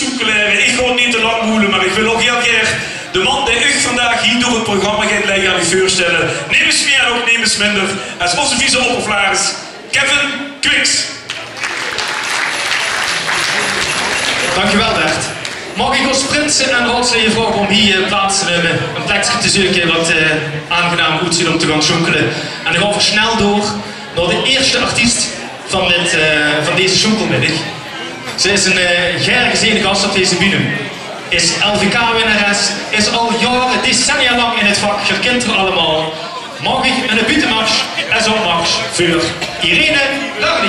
zoeken leren. Ik ga het niet te lang moeilijk, maar ik wil ook heel graag de man die ik vandaag hier door het programma gaat leggen aan u voorstellen. Neem eens meer en ook neem eens minder. Als onze vice-oppervlaars, Kevin Kwiks. Dankjewel Bert. Mag ik ons prinsen en rotsen je vragen om hier plaats te nemen, een plekje te zoeken wat aangenaam goed zit om te gaan sjonkelen. En dan gaan we snel door naar de eerste artiest van deze sjonkelmiddag. Ze is een gezien gast op deze bühne. Is LVK-winnares, is al jaren, decennia lang in het vak, je kent er allemaal. Mag ik een buitenmars en zo'n mars voor Irene Lardy.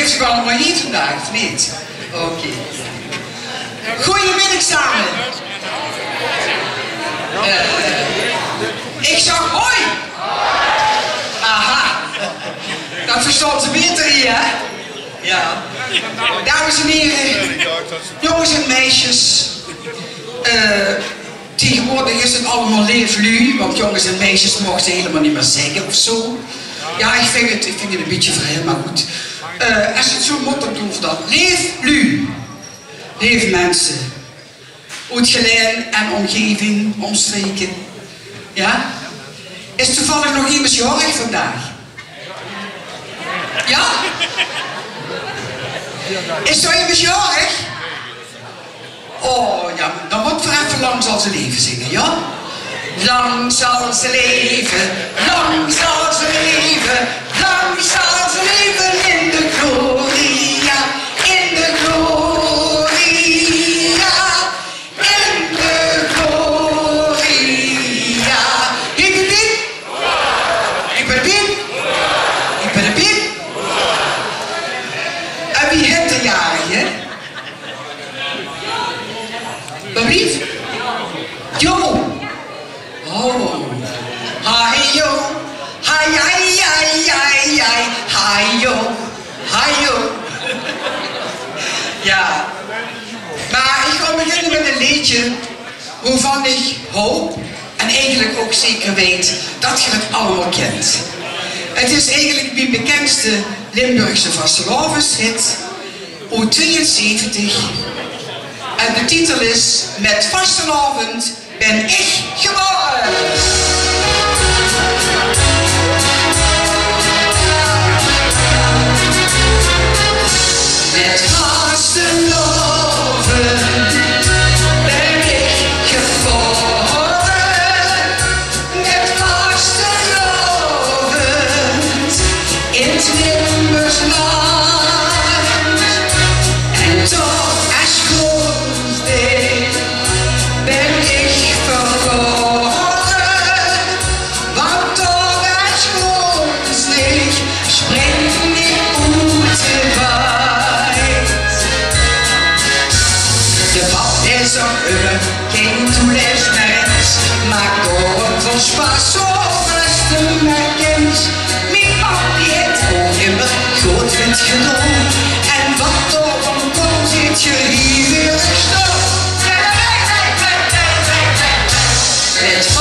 Ze kwam maar hier vandaag, of niet? Oké. Goedemiddag samen. Ik zag hoi. Aha. Dat verstond ze beter hier, hè? Ja. Dames en heren, jongens en meisjes. Tegenwoordig is het allemaal leeflu, want jongens en meisjes mochten helemaal niet meer zeggen of zo. Ja, ik vind het een beetje vreemd, maar goed. Als je het zo moet, dan doen we dat. Leef lu. Leef mensen. Uit Gelaen en omgeving, omstreken. Ja? Is toevallig nog iemand jarig vandaag? Ja? Is er iemand jarig? Oh ja, dan moet we even lang zal ze leven zingen, ja? Lang zal ze leven, lang zal ze leven, lang zal ze leven in de gloria, in de gloria, in de gloria. Ik ben Piet, ik ben Piet, ik ben Piet. En wie heeft de jarig, hè? Wat lief? Jo. Oh, hi yo, hi hi hi hi hi, hi yo, hi yo. Ja, maar ik ga beginnen met een liedje waarvan ik hoop en eigenlijk ook zeker weet dat je het allemaal kent. Het is eigenlijk mijn bekendste Limburgse vastelavondshit uit 72 en de titel is Met vastelavond ben ik geboren. Met vastelavond ben ik geboren. Met vastelavond in het Limburgs land. En toch als goonsdig ben ik verloren, want door het goonsdig springt ik uit de waait. De pap is er geen toelesmens, maar door het van Spaas overs te merkens. Mijn pap die heeft ook immer goed vindt genomen, en wat door van kon zit je hier weer gestopt. It's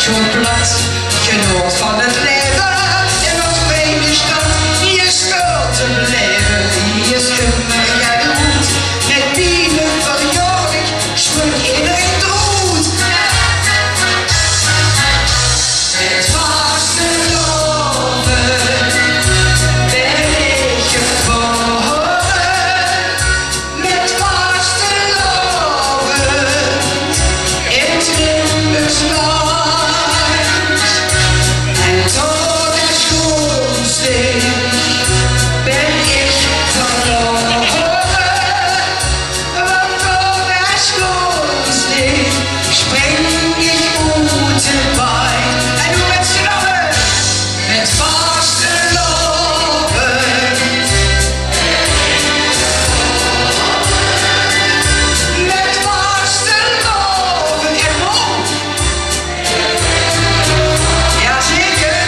zo'n plat genoot van het leven. En als vreemde stad, die is schuld te blijven. Die is immer jij doet, met bienen verjodig, spring iedereen dood. Het was de loven, ben ik geboren. Met vaste loven, in het Limburgs land. En tot het goonsdig ben ik verloren. Want tot het goonsdig spring ik uit de baai. En hoe met z'n allen, met vaste loven. Met vaste loven en mond. Jazeker.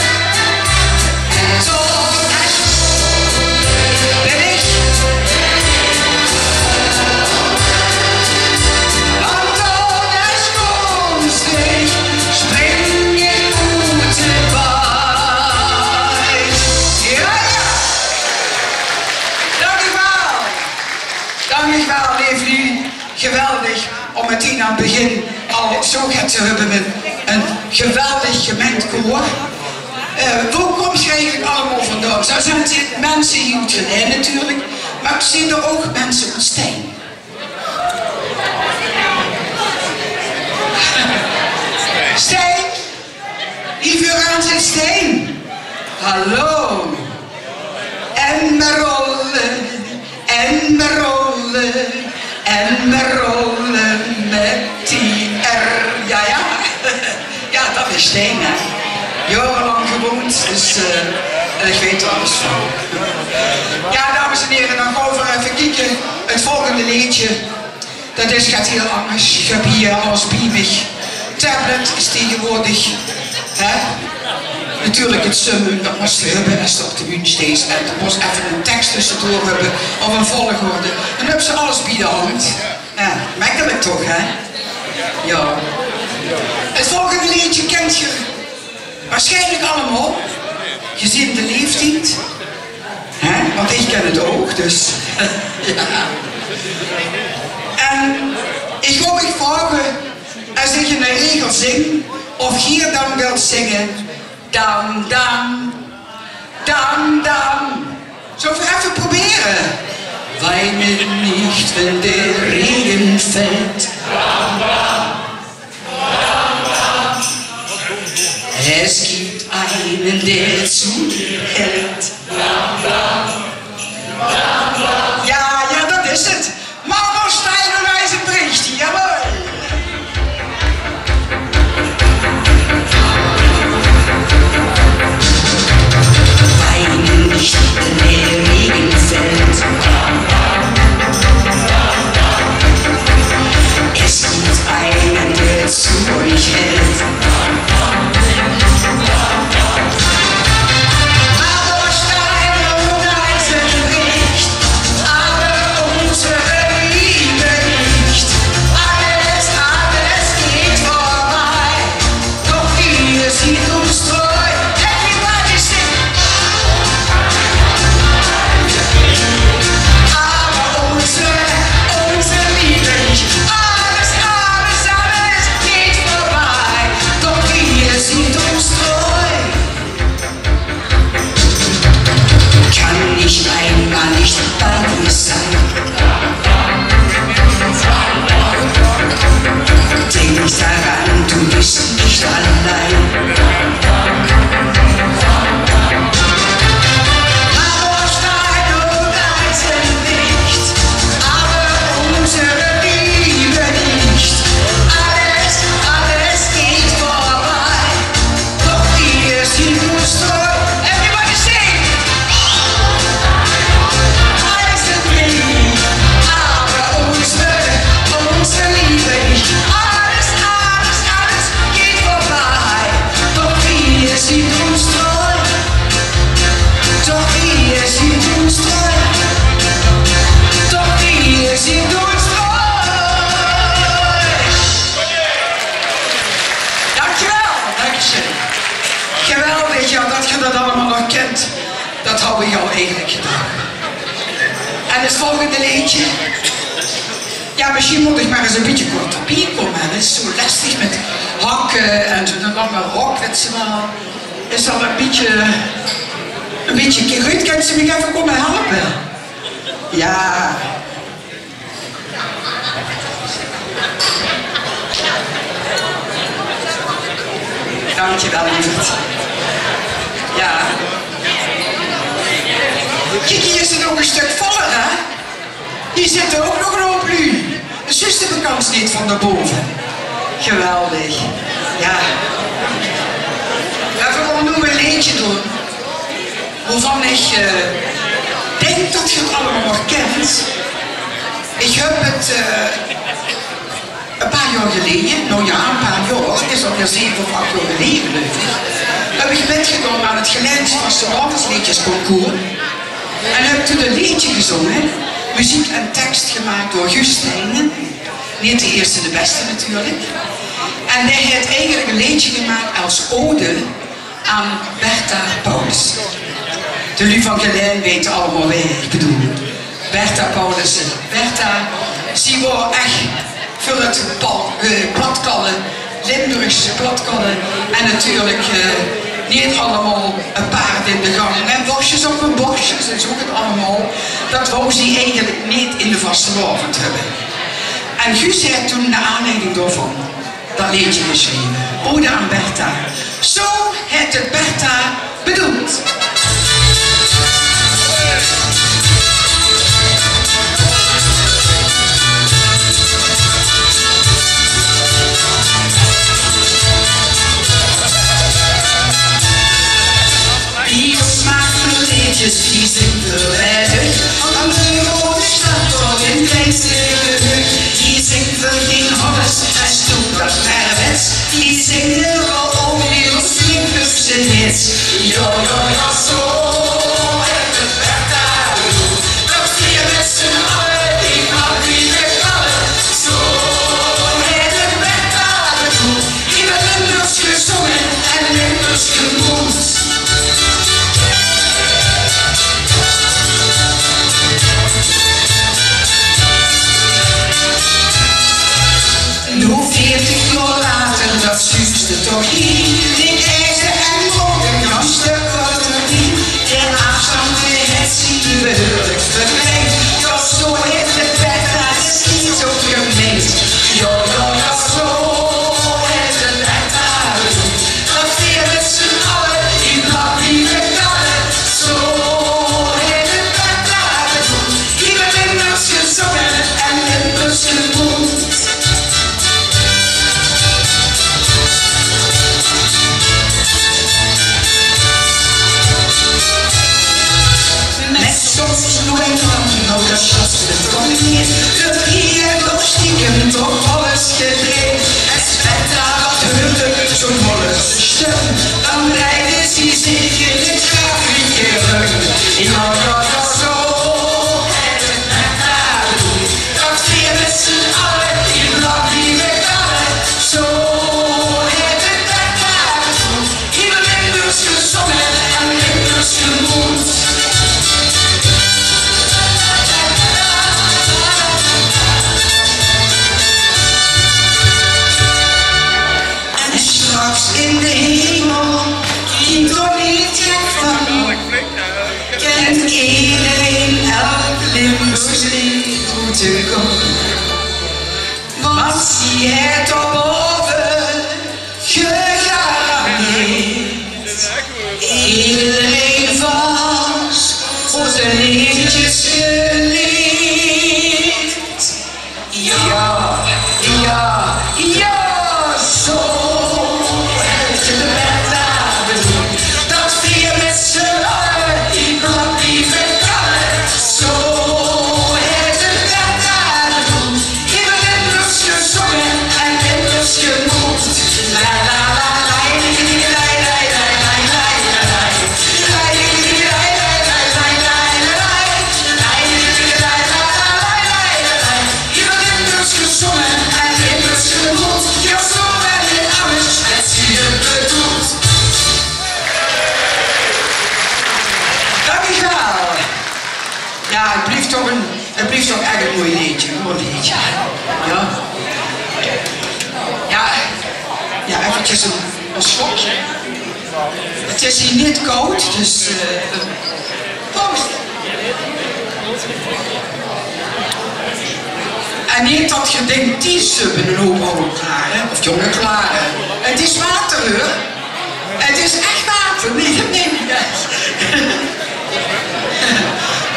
En tot het ben ik. Want tot het goonsdig spring ik uit de baai. Ja, ja. Dank u wel. Dank u wel, lieve jullie. Geweldig om het hier aan het begin al zo gehad te hebben met een geweldig gemengd koor. Waar kom je eigenlijk allemaal vandaan? Zo zijn het mensen hier uit Gelaen natuurlijk, maar ik zie er ook mensen uit Steen. Steen? Hier vooraan zit Steen. Hallo. En we rollen, en we rollen, en we rollen met die R. Ja, ja. Ja, dat is Steen, hè. Jarenlang gewoond, dus ik weet er alles van. Ja, dames en heren, dan gaan we even kijken. Het volgende liedje, dat gaat heel anders. Ik heb hier alles biemig. Tablet is tegenwoordig, hè. Natuurlijk het summen, dat moest je hebben als het op de bühne steeds. En er moest even een tekst tussendoor hebben, of een volgorde. Dan hebben ze alles bij de hand. Ja, makkelijk toch, hè? Ja. Het volgende liedje kent je waarschijnlijk allemaal, gezien de leeftijd. Hè? Want ik ken het ook, dus. Ja. En ik wil je vragen, als ik een regel zing, of hier dan wilt zingen. Dan, dan, dan, dan. Zullen we even proberen? Weinen nicht, wenn der Regen fällt. Es gibt einen, der zu dir hält. Ja, ja, dat is het. Mama Steinwijze bricht, jawel. Weinen nicht, wenn der Regen fällt. Es gibt einen, der zu euch hält. Aber Dat hou ik al eigenlijk gedaan. En het volgende liedje. Ja, misschien moet ik maar eens een beetje kort op hier komen. Het is zo lastig met hakken en zo'n lange rok, weet je wel. Is al een beetje Ruud, kan ze me even komen helpen? Ja. Dankjewel, lieverd. Ja. Kijk, hier is het nog een stuk voller, hè? Hier zit er ook nog een hoop lu. De zuster bekant niet van daarboven. Geweldig. Ja. We gaan nog een liedje doen. Waarvan ik denk dat je het allemaal nog kent. Ik heb het een paar jaar geleden, nou ja, een paar jaar, het is alweer 7 of 8 jaar geleden geloof ik, heb ik metgedaan aan het Gelaens Vastelavondsliedjesconcours. En heb toen een liedje gezongen, muziek en tekst gemaakt door Gustijn. Niet de eerste, de beste natuurlijk. En hij heeft eigenlijk een liedje gemaakt als ode aan Bertha Paulus. De lui van Gelaen weten allemaal wie ik bedoel. Bertha Paulussen. Bertha, zie wel echt voor het platkallen, Limburgse platkallen. En natuurlijk niet allemaal een paard in de gang. En borstjes op een borstjes en zo het allemaal. Dat wou ze eigenlijk niet in de vastelavond hebben. En Guus heeft toen naar aanleiding daarvan dat liedje geschreven. Ode aan Bertha. Zo heeft het Bertha bedoeld. Die smaakt mijn liedjes, die zingt verwijder. Aan de rode stad of in het kleinste gehucht. Die zingt voor geen holles en stoep dat verwets. Die zingt er wel over die Slinkse hits. Ja, ja, ja, zo heeft het Bertha bedoeld. Dat vier met z'n allen, die mag niet wegvallen. Zo heeft het Bertha bedoeld. Die met Limburgs gezongen en Limburgs gemoed. Nu 40 jaar later, dat zuurste toch niet. Ik ijzer en morgen langs de korterie. De afstand weer het zie we heerlijk verkleed. Ja, zo heeft het Bertha, het is niet zo gemeend. Ja, ja, ja, zo heeft het Bertha bedoeld. Dat weer met z'n allen, die blad die we kallen. Zo heeft het Bertha bedoeld. Die met Limburgs gezongen en Limburgs gemoed. Nou, dat schat het toch niet. Dat hier nog stiekem toch alles gedreven. En Bertha wat hoorde zo'n Hollandse stem. Dan rijden ze zich in het grafiekje rug. Ja, ja, ja, zo heeft het Bertha bedoeld. Dat vier met z'n allen, die blad die we kallen. Zo heeft het Bertha bedoeld. Die we Limburgs gezongen en Limburgs gemoed. In de hemel, die toch niet gek van, kent iedereen elk Limburgs lied hoe te komen. Want zie het op boven gegarandeerd. Iedereen vast voor zijn liedjes geleerd. Ja, ja, ja, zo. La la la la la la la la la la la la la een slokje. Het is hier niet koud, dus proost. En niet dat je denkt, die subben een hoop oude klaren, of jonge klaren. Het is water hoor. Het is echt water, nee, dat neem ik uit.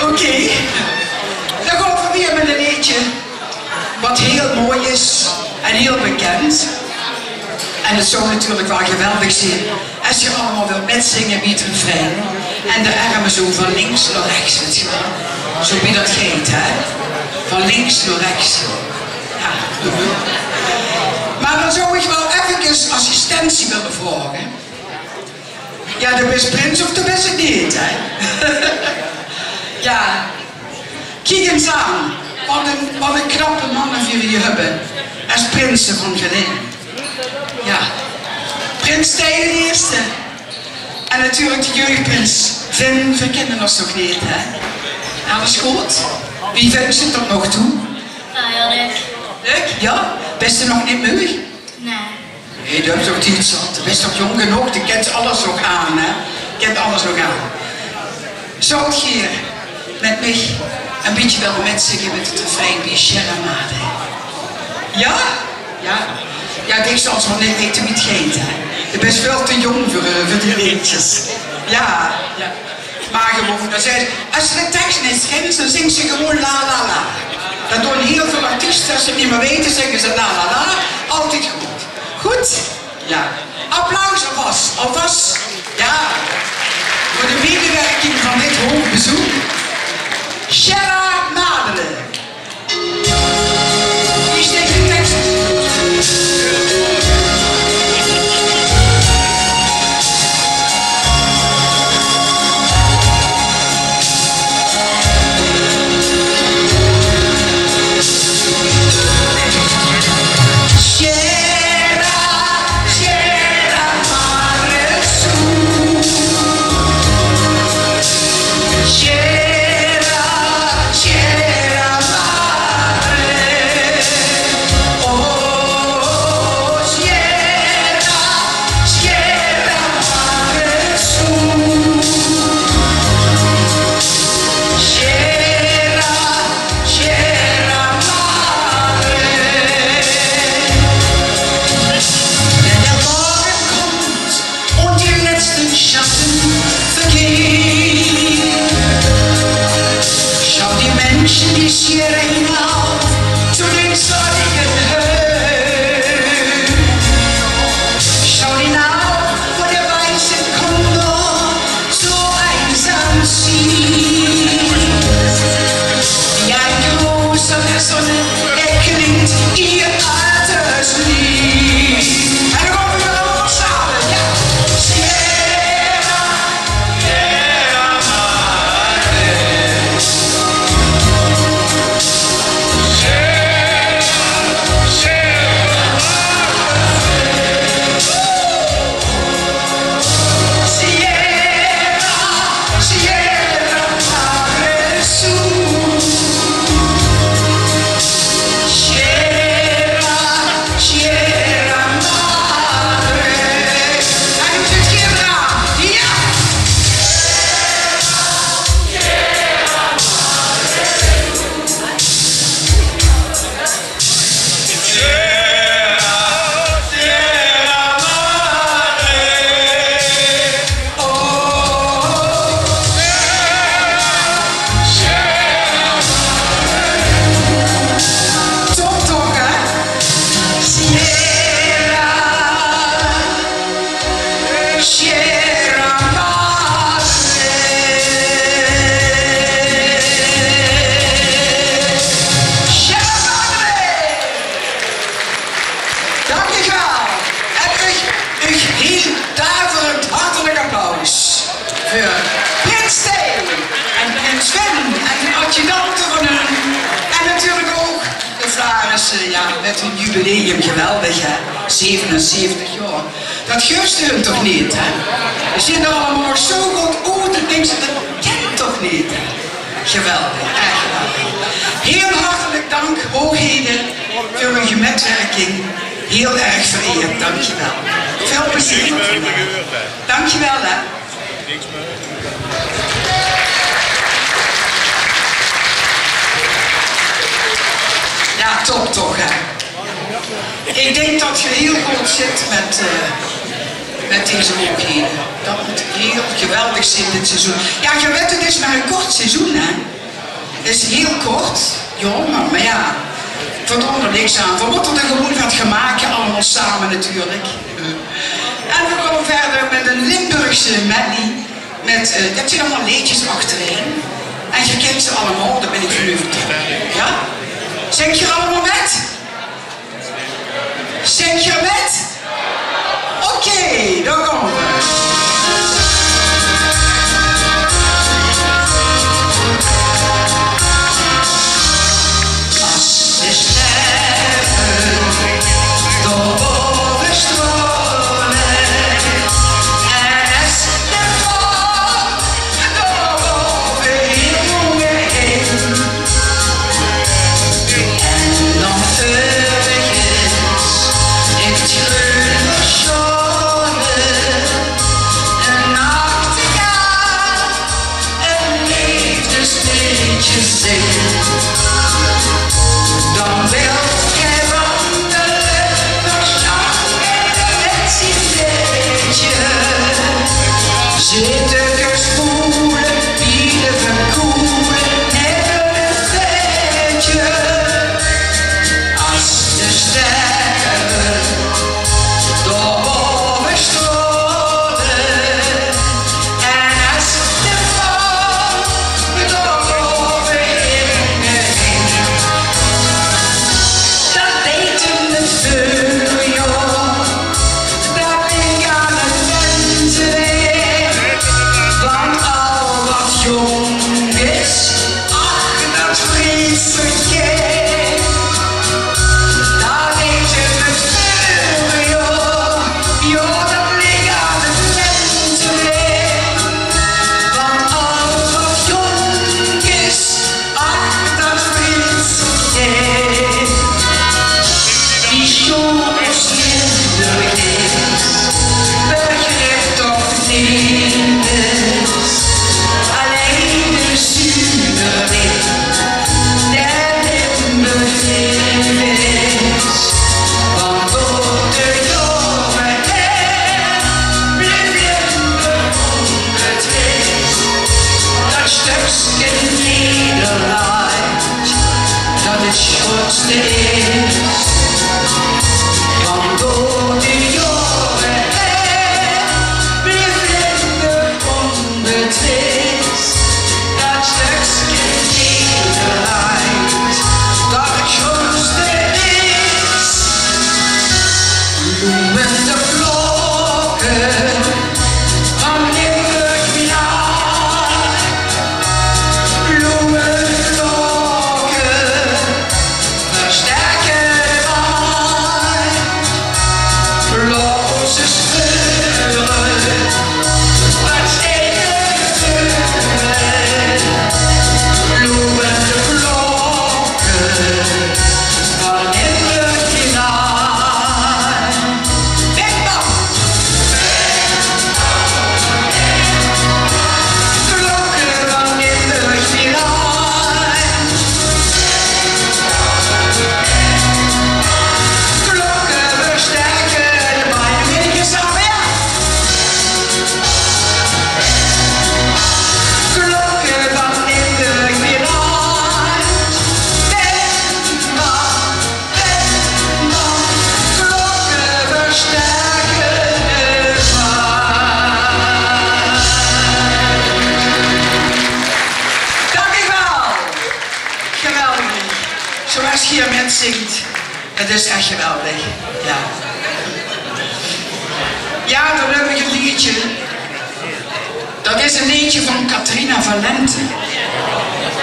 Oké. Dan gaan we weer met een liedje wat heel mooi is en heel bekend. En het zou natuurlijk wel geweldig zijn als je allemaal wilt metzingen bij het refrein. En de armen zo van links naar rechts wilt gaan. Zo wie dat geeft, hè. Van links naar rechts. Ja. Maar dan zou ik wel even assistentie willen vragen. Ja, de best prins of de best het niet, hè. Ja. Kijk eens aan. Wat een knappe mannen jullie hebben. Als prinsen van Gelaen. Ja. Prins Tijden de eerste. En natuurlijk de jeugdprins. We kennen ons nog niet, hè. Alles goed? Wie vindt ze tot nog toe? Ja, leuk. Leuk? Ja? Best je nog niet moe? Nee. Nee, dat is toch iets zat. Je bent toch jong genoeg? Je kent alles nog aan, hè? Je kent alles nog aan. Zou je met mij een beetje wel metzingen met het refrein bij Cheramade? Ja? Ja. Ja, ik zal wel niet weten wie het geeft, hè? Je bent veel te jong voor die liedjes. Ja. Ja. Maar gewoon, dan zei ze, als je de tekst niet kent, dan zingt ze gewoon la la la. Dat doen heel veel artiesten, als ze het niet meer weten, zeggen ze la la la. Altijd goed. Goed? Ja. Applaus alvast. Alvast. Ja. Voor de medewerking van dit hoofdbezoek. Cheramade. Hier steekt de tekst. Ja, met hun jubileum, geweldig hè, 77 jaar. Dat geeft hun toch niet hè? Ze zijn er allemaal nog zo goed oud, dan denken ze, dat kent toch niet hè? Geweldig, echt geweldig. Heel hartelijk dank, hoogheden, voor uw metwerking heel erg vereerd. Dankjewel. Veel plezier. Dankjewel, hè. Ja, top toch, hè. Ik denk dat je heel goed zit met deze hoogheden. Dat moet heel geweldig zijn dit seizoen. Ja, je weet, het is maar een kort seizoen, hè. Het is heel kort, jongen, maar ja, verdomme er niks aan. We moeten er gewoon wat gaan maken, allemaal samen natuurlijk. En we komen verder met een Limburgse medley. Dat zijn allemaal liedjes achterin. En je kent ze allemaal, daar ben ik van u verteld. Ja? Zing je allemaal met? Zing je met? Oké, dan komen we. Als de sterren doorboven stromen en als de val doorboven heen en dan ergens in het groene zonne een nachtegaal een liefdesliedje zingt. Dan wil jij wandelen door zang met zinnetje. Zitten gespoelen, bieden verkoelen, hebben een vetje. Als de sterren doorboven stromen en als de val doorboven heen. Dat weten we veel, joh. Dat ik aan het wensen weer. Want al wat jong is, ach, dat vreest vergeet. Dat weten we veel, joh. Joh, dat ik aan het wensen weer. Want al wat jong is, ach, dat vreest vergeet. Die soms minder is, begrijpt toch niet is. Alleen de zuurling, der Limburg is. Want door de jonge her blijft Limburg onbetwist. Dat stukje Nederland, dat het grootste is. Want door de jonge her blijft Limburg onbetwist. Dat stukje Nederland, dat het grootste is. Bloemen de vlokken van Limburg Milaan. Bloemen vlokken versterken de maan. Loze scheuren, wat stenen vuren. Bloemen de vlokken van Limburg Milaan. Wegman! Vlokken van Limburg Milaan. Klokken versterken de beide wegen samen, ja. Klokken van Limburg Milaan. Wegman, wegman. Klokken versterken de maan. Dank u wel. Geweldig. Zoals je hier met zingt. Het is echt geweldig. Ja. Ja, dan heb ik een liedje. Dat is een liedje van Catharina van Lente.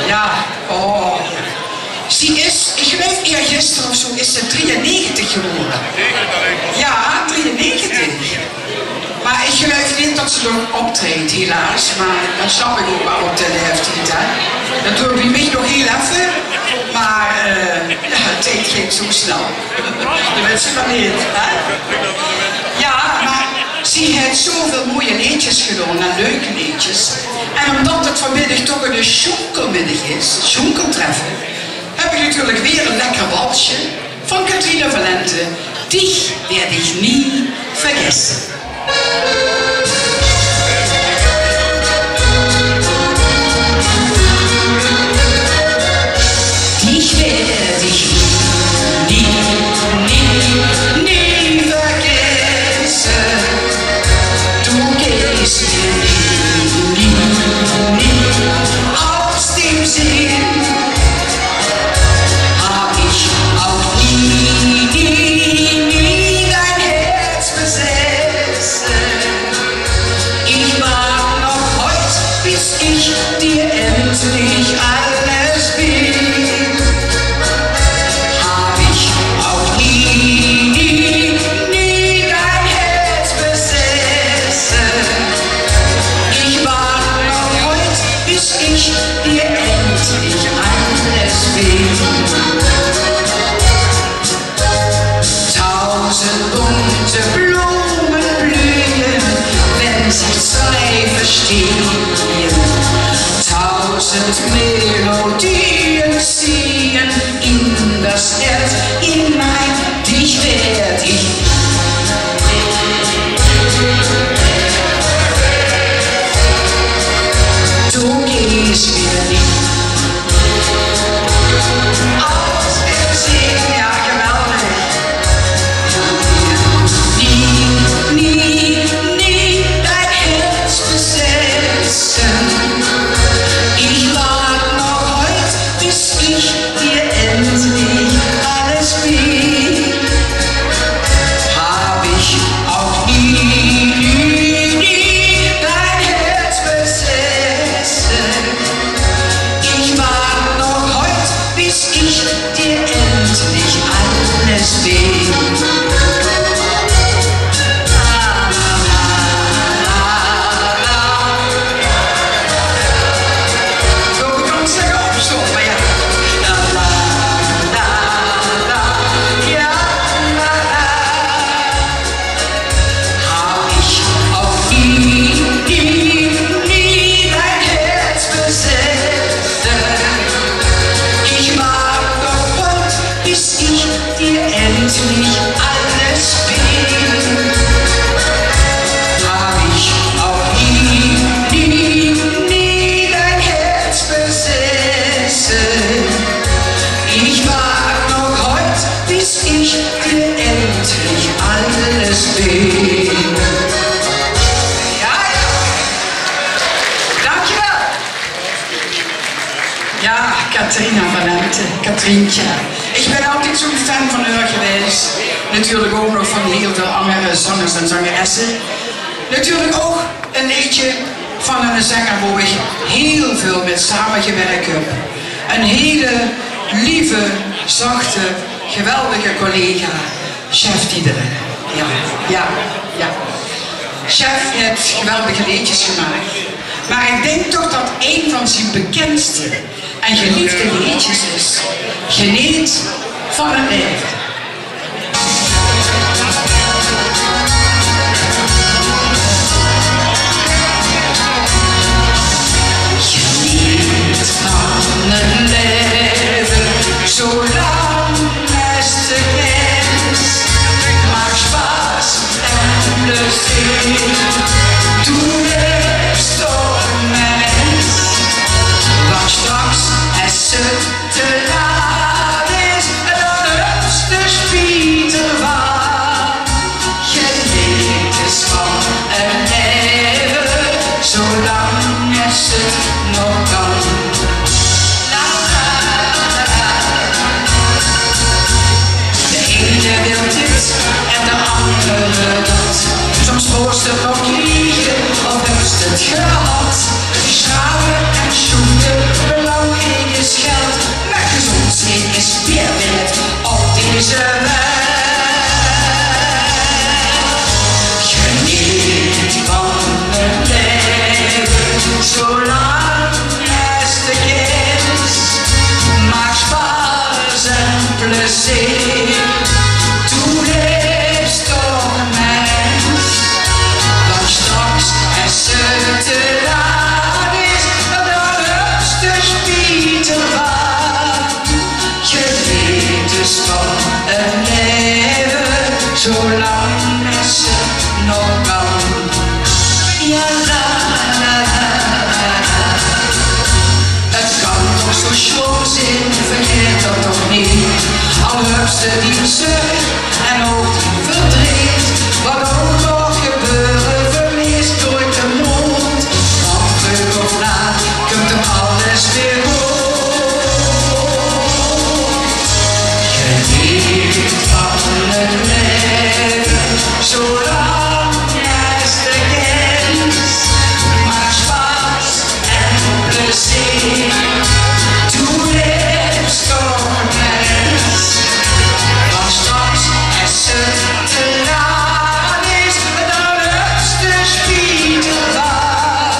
Ja, oh. Ze is, ik geloof eergisteren of zo, is ze 93 geworden. Ja, 93. Maar ik geloof niet dat ze nog optreedt, helaas. Maar dat snap ik ook wel op de leeftijd, hè. Dat doe ik mij nog heel even. Maar ja, het tijd ging zo snel. De mensen van niet, hè? Ja, maar zie, je hebt zoveel mooie liedjes gedaan en leuke liedjes. En omdat het vanmiddag toch een sjoenkelmiddag is, Sjoenkeltreffe, heb ik natuurlijk weer een lekker walsje van Irene Lardy. Dich werde ich nie vergessen. Dich werde ich nie vergessen. Du gehst mir nie aus dem Sinn. Hab ich auch nie dein Herz besessen. Ich warte noch heut, bis ich dir endlich alles bin. Hab ich auch nie dein Herz besessen. Ich warte noch heut, bis ich dir endlich alles bin. Tausend bunte Blumen blühen, wenn sich zwei verstehen. Tausend Melodien ziehen in das Herz hinein. Dich werd ich du gehst mir nicht aus dem Sinn, ja geweldig. Nie dein Herz besessen. Ich warte noch heut, bis ich dir endlich alles bin. Hab ich auch nie dein Herz besessen. Ich warte noch heut, bis ich dir endlich alles bin. Ja, Katrientje. Ik ben altijd zo'n fan van haar geweest. Natuurlijk ook nog van heel veel andere zangers en zangeressen. Natuurlijk ook een liedje van een zanger waar ik heel veel mee samengewerkt heb. Een hele lieve, zachte, geweldige collega, Chef Diederen. Ja. Chef heeft geweldige liedjes gemaakt. Maar ik denk toch dat een van zijn bekendste en geliefde liedjes is Geniet van het leven. Geniet van het leven, zolang es te is. Maak spaas en plezier. Doe het door mens. Want straks is het te laat is. En dan is de spieter waar. Geniet eens van het leven, zolang es het nog kan. De ene wil dit en de andere dat. Soms voorst het nog liegen of heeft het gehad. Schraven en sjoeken, belangrijk is geld. Maar gezondheid is meer waard op deze wereld. Geniet van het leven, zolang es te is. Maak spaas. zolang als het nog kan. Ja, la, la, la, la, la. Het kan toch zo schoon zijn, vergeet dat toch niet. Al hupste die zucht en ook die verdriet. Wat ook nog gebeuren, verliest nooit de mond. Want vroeg of laat komt er alles weer goed. Geniet van het leven, zolang als de grens. Maak spaas en plezier. Doe het stormens. Want straks als het te laat is, dan is de spiegel waar.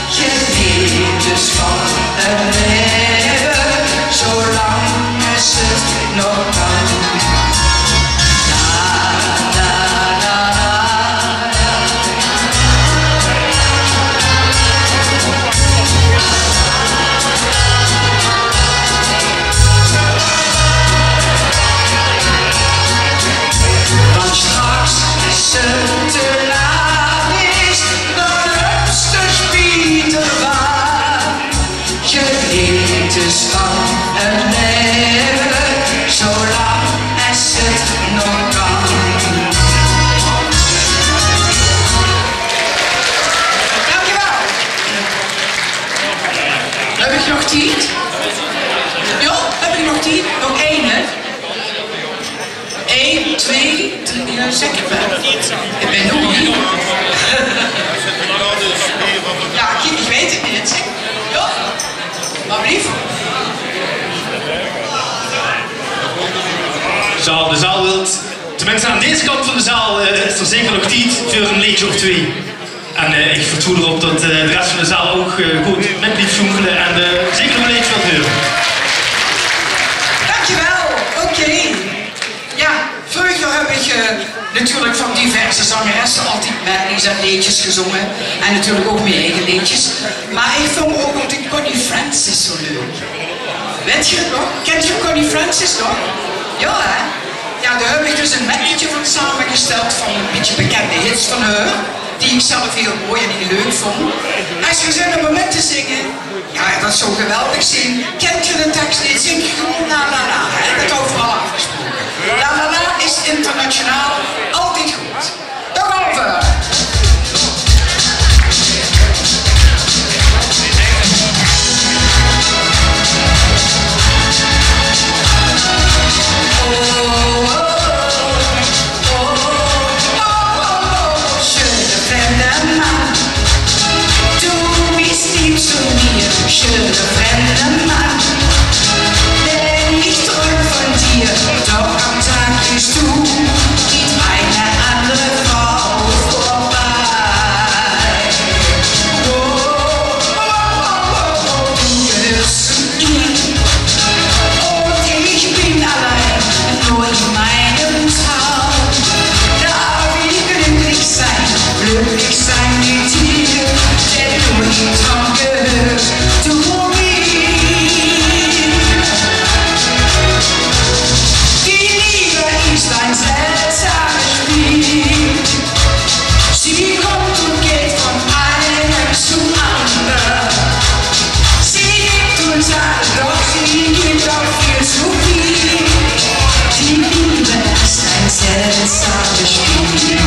Geniet dus van het leven, zolang als het nog kan. Dus van het leven, zolang als het nog kan. Dankjewel. Heb ik nog tijd? Ja, heb ik nog tijd? Nog één, hè? 1, 2, 3, ja, zeker wel. Ik ben nog niet. Ja, ik weet het niet. Ja. Maar lief. De zaal wilt, tenminste aan deze kant van de zaal is er zeker nog tijd voor een liedje of twee. En ik vertrouw erop dat de rest van de zaal ook goed met blijft sjoenkelen en zeker een liedje wilt horen. Dankjewel, oké. Ja, vroeger heb ik natuurlijk van diverse zangeressen altijd medleys en liedjes gezongen. En natuurlijk ook mijn eigen liedjes. Maar ik vond ook altijd Connie Francis zo leuk. Weet je het nog? Kent je Connie Francis nog? Ja, hè? Ja, daar heb ik dus een medleytje van samengesteld van een beetje bekende hits van haar. Die ik zelf heel mooi en heel leuk vond. Als je zo'n moment te zingen, ja, dat zou geweldig zijn. Kent je de tekst niet? Zing je gewoon la la la. Hè? Dat overal afgesproken. La la la is internationaal altijd goed. Daar gaan we. Schöne fremde Mann, denn ich träum von dir, doch am Tag bist du, geht eine andere Frau vorbei. Oh, oh, oh, oh, du gehörst zu ihm, und ich bin allein, nur in meinem Traum. Darf ich glücklich sein mit dir, denn du im Traum gehörst. Seltsame Spiel.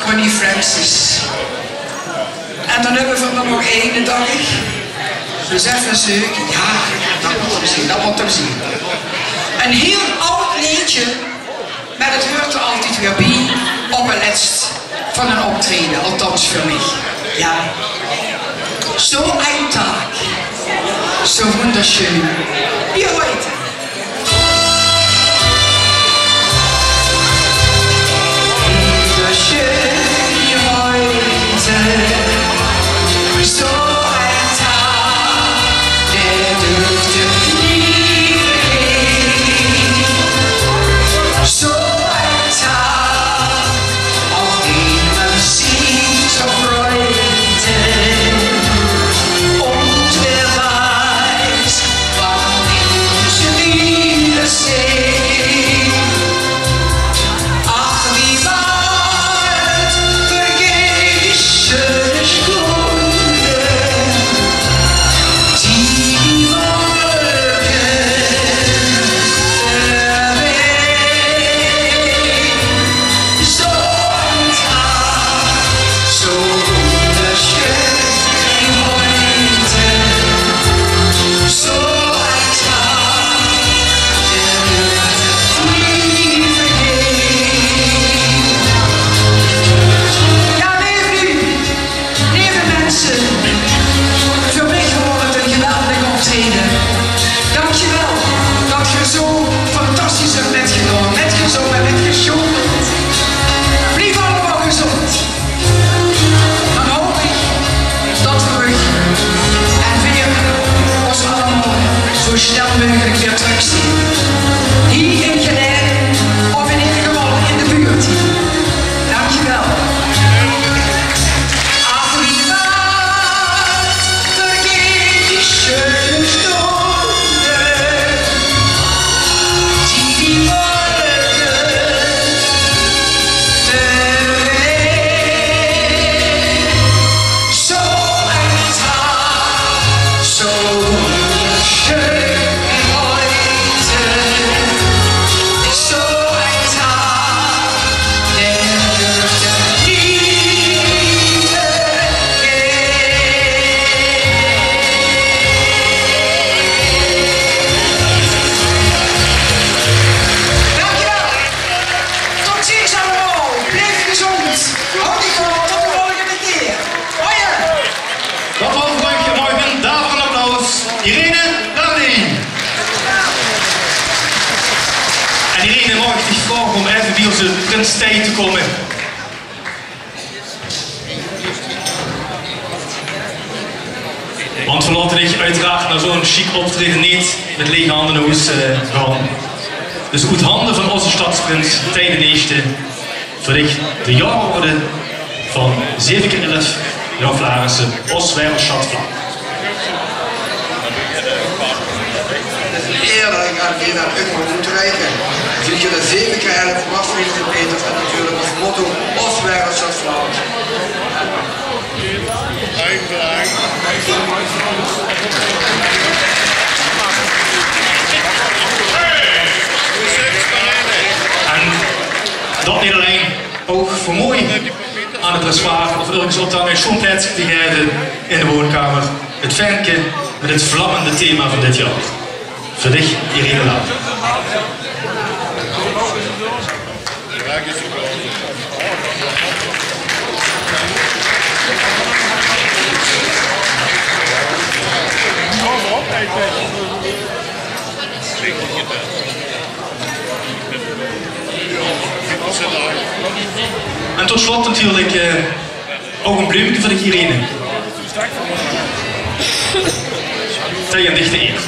Connie Francis. En dan hebben we er nog één, dacht ik. Dus even zoeken. Ja, dat moet hem zien, dat moet hem zien. Een heel oud liedje, maar het hoort er altijd weer bij op het laatst van een optreden, althans voor mij. Ja. So ein Tag, so wunderschön wie heute. Wunderschön wie heute, so ein Tag, der dürfte nie vergehen. So ein Tag, auf den man sich so freute. Und wer weiß, wann wir uns wiedersehen. Ach, wie bald vergeht die schöne Stunde, die Wolken verweht. So ein Tag, so wunderschön wie heute. So ein Tag, der dürfte nie vergehen. Ja, lieve mensen, voor mij wordt het een geweldig optreden. Dankjewel dat je zo fantastisch hebt metgenomen, metgezongen, metgesjonkeld. Blijf allemaal gezond. Dan hoop ik dat we en weer ons allemaal zo snel mogelijk weer terugzien. Hier in Gelaen of in ieder geval in de buurt. Dankjewel. Ach, wie bald vergeht die schöne Stunde, die Wolken verweht. So ein Tag, so wunderschön wie heute. So ein Tag, der dürfte nie vergehen. Dankjewel. Tot ziens allemaal. Blijf gezond. Houd ik vol. Tot de volgende keer. Hoi. Dat was een dankje, mooi bent. Daarvoor een applaus. Irene Lardy. En Irene mag ik dich vragen om even bij onze prins tijd te komen. Want we laten dich uiteraard naar zo'n chic optreden niet met lege handen naar huis gaan. Dus uit handen van onze stadsprins tijdens de eerste voor ik de jaarorde van 7x11 jaar Vlaamse als Waereldsjtad vlag. Eer dat ik aan weer naar Opgenomme moet reiken. Vind je de 7x11 wasvrienden Peter en natuurlijk als motto als Waereldsjtad vlag. En dat niet alleen, ook voor mooi aan het dressoir of ergens op dan een zo'n plek te geven in de woonkamer. Het fankje met het vlammende thema van dit jaar. Voor dich, Irene Lardy. En tot slot natuurlijk ook een bloemetje voor de Irene. Tegen een dichte eer.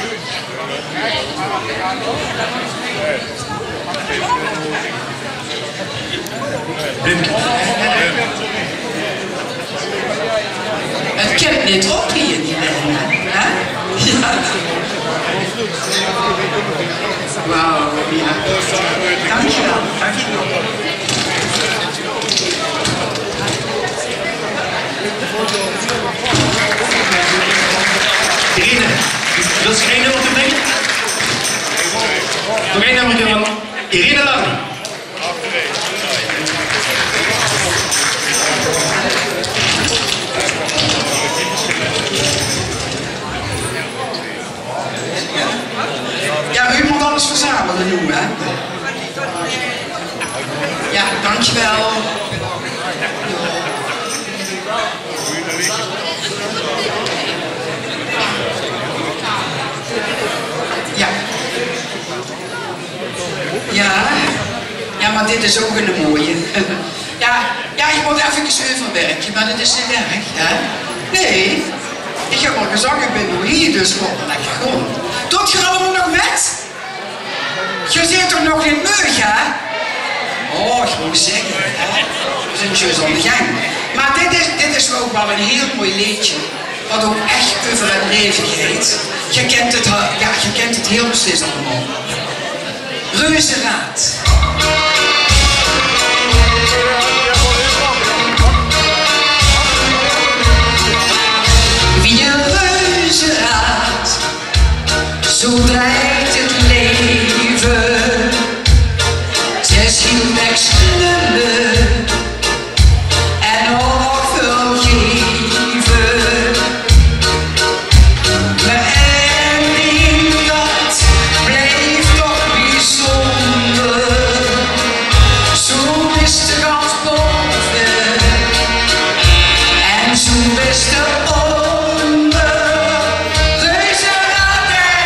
Bloemetje. Het kent niet op hier, die mensen. Hè? Ja. Wauw, ja. Dankjewel, dankjewel. Irene, wil je geen nummer te brengen? Nog één nummer van Irene Lardy. maar dit is ook een mooie. Ja, je moet even overwerken, maar dat is niet erg, hè? Nee, ik heb al gezegd, ik ben nog hier, dus kom maar lekker gewoon. Doet je allemaal nog met? Je zit toch nog niet meug, hè? Oh, ik moet zeggen, hè? We zijn juist aan de gang. Maar dit is ook wel een heel mooi liedje. Wat ook echt over het leven gaat. Je kent het heel beslist allemaal. Reuzenraad. Wie een reuzenraad, zo draait het leven. 16 wekselende en nog veel geven. Maar één ding dat blijft toch bijzonder. Zo is de gans boven en zo is de onder. Reuzenraad en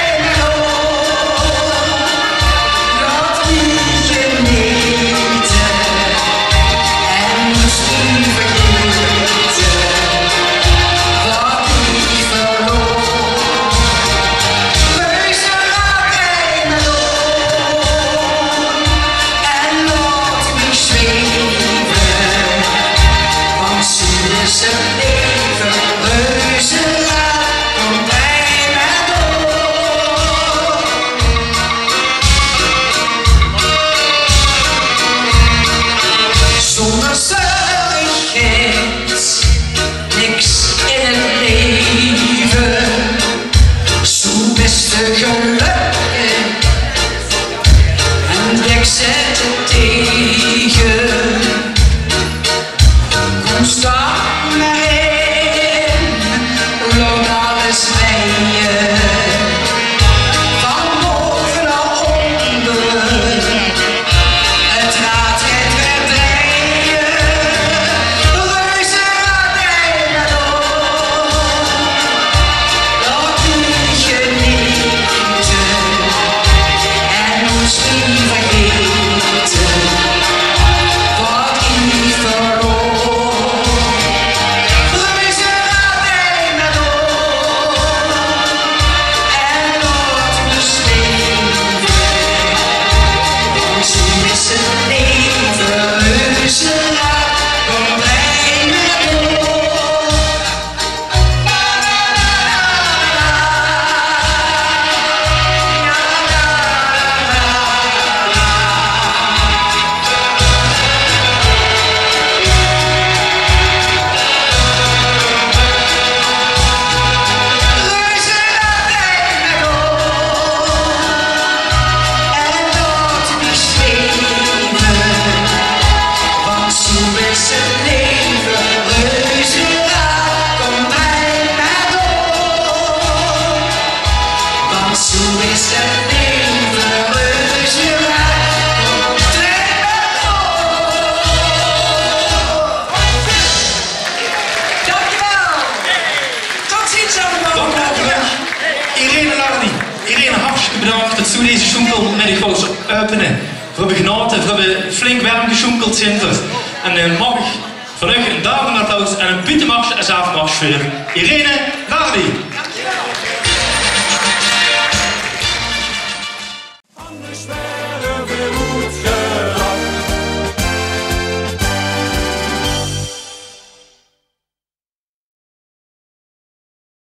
dat moet je weten en misschien vergeten wat ik verloor. Reuzenraad en laat me zweven, want zo is het leven. Reuzenraad, kom bij mij door. Zonder zorgheid, niks in het leven. Zo best de gelukken en ik zet het tegen. Kom staan maar in, laat alles rijden. Van boven naar onder, het raad gaat weer draaien. Reuzenraad en dat moet je weten en ons niet vergeten wat ik verloor. Reuzenraad en laat me zweven, want zo is het leven. Reuzenraad, kom bij me door. Reuzenraad en laat me zweven, want zo is het leven. Reuzenraad, kom bij mij door, want zo is het leven. Reuzenraad, kom bij mij door. Dankjewel. Tot ziens allemaal. Dankjewel. Irene Lardy. Irene, hartstikke bedankt dat zo deze schoenkel met de grootste openen. We hebben genoten, we hebben flink warm geschoenkeld zitten. En mag ik van u een duim applaus en een pietermars als avondmarsfeer. Irene Lardy.